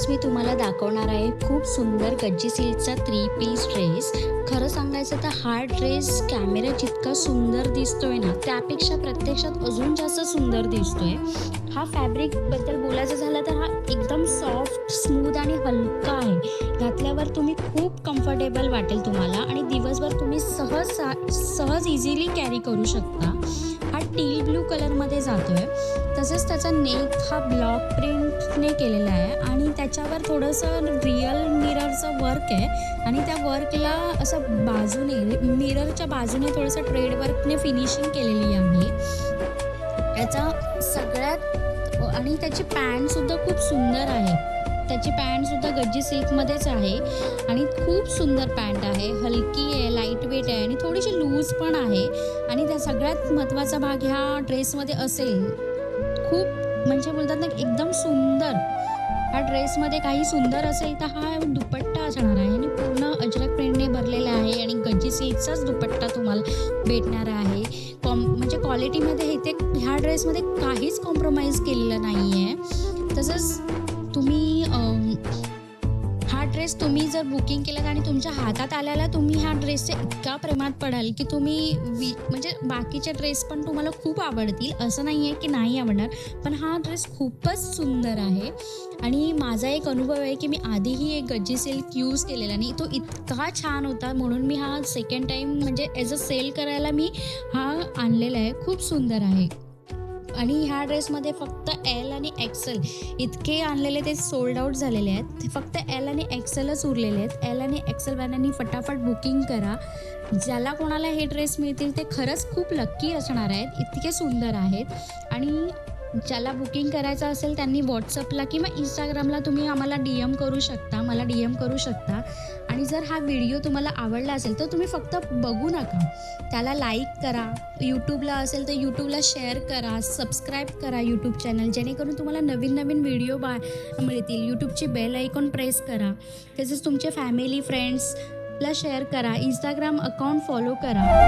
आज मी तुम्हाला दाखवणार आहे खूप सुंदर गज्जी सिल्कचा 3 पीस ड्रेस। खरं सांगायचं तर हा ड्रेस कॅमेऱ्यात जितका सुंदर दिसतोय ना, त्यापेक्षा प्रत्यक्षात अजून जास्त सुंदर दिसतोय। हा फॅब्रिक बद्दल बोलायचं झालं तर हा एकदम सॉफ्ट, स्मूथ आणि हलका आहे। घातल्यावर तुम्ही खूप कम्फर्टेबल वाटेल तुम्हाला आणि दिवसभर तुम्ही सहज इझिली कॅरी करू शकता। हा टील ब्लू कलरमध्ये जातोय। तसेच त्याचा नेक हा ब्लॉक प्रिंटने केलेला आहे आणि त्याच्यावर थोडंसं रिअल मिररचं वर्क आहे आणि त्या वर्कला असं बाजूने मिररच्या बाजूने थोडंसं ट्रेड वर्कने फिनिशिंग केलेली आहे। याचा सगळ्यात आणि त्याची पॅन्टसुद्धा खूप सुंदर आहे। त्याची पॅन्टसुद्धा गज्जी सिल्कमध्येच आहे आणि खूप सुंदर पॅन्ट आहे, हलकी आहे, लाईट वेट आहे आणि थोडीशी लूज पण आहे। आणि त्या सगळ्यात महत्त्वाचा भाग ह्या ड्रेसमध्ये असेल, खूप म्हणजे बोलतात ना एकदम सुंदर, ह्या ड्रेसमध्ये काही सुंदर असेल तर हा दुपट्टा असणार आहे आणि पूर्ण अजरक प्रिंटने भरलेला आहे आणि गज्जी सिल्कचाच दुपट्टा तुम्हाला भेटणार आहे। म्हणजे क्वालिटीमध्ये इथे ह्या ड्रेसमध्ये काहीच कॉम्प्रोमाइज केलेलं नाही आहे। तसंच तुम्ही हा ड्रेस तुम्ही जर बुकिंग केलात आणि तुमच्या हातात आल्याला तुम्ही ह्या ड्रेसच्या इतका प्रेमात पडाल की तुम्ही म्हणजे बाकीचे ड्रेस पण तुम्हाला खूप आवडतील, असं नाही आहे की नाही आवडणार, पण हा ड्रेस खूपच सुंदर आहे। आणि माझा एक अनुभव आहे की मी आधीही एक गज्जी सिल्क यूज केलेला आणि तो इतका छान होता, म्हणून मी हा सेकंड टाईम म्हणजे ॲज अ सेल करायला मी हा आणलेला आहे। खूप सुंदर आहे आणि ह्या ड्रेसमध्ये फक्त एल आणि एक्सेल इतके आणलेले ते सोल्ड आउट झालेले आहेत। फक्त एल आणि एक्सेलच उरलेले आहेत। एल आणि एक्सेल वाल्यांनी फटाफट बुकिंग करा। ज्याला कोणाला हे ड्रेस मिळतील ते खरंच खूप लक्की असणार आहेत, इतके सुंदर आहेत। आणि ज्याला बुकिंग करायचं असेल त्यांनी व्हॉट्सअपला किंवा इंस्टाग्रामला तुम्ही आम्हाला DM करू शकता, मला DM करू शकता। आणि जर हा व्हिडिओ तुम्हाला आवडला असेल तर तुम्ही फक्त बघू नका, त्याला लाईक करा। यूट्यूबला असेल तर यूट्यूबला शेअर करा, सबस्क्राईब करा यूट्यूब चॅनल, जेणेकरून तुम्हाला नवीन नवीन व्हिडिओ मिळतील। यूट्यूबची बेल आयकॉन प्रेस करा, तसेच तुमचे फॅमिली फ्रेंड्सला शेअर करा, इंस्टाग्राम अकाउंट फॉलो करा।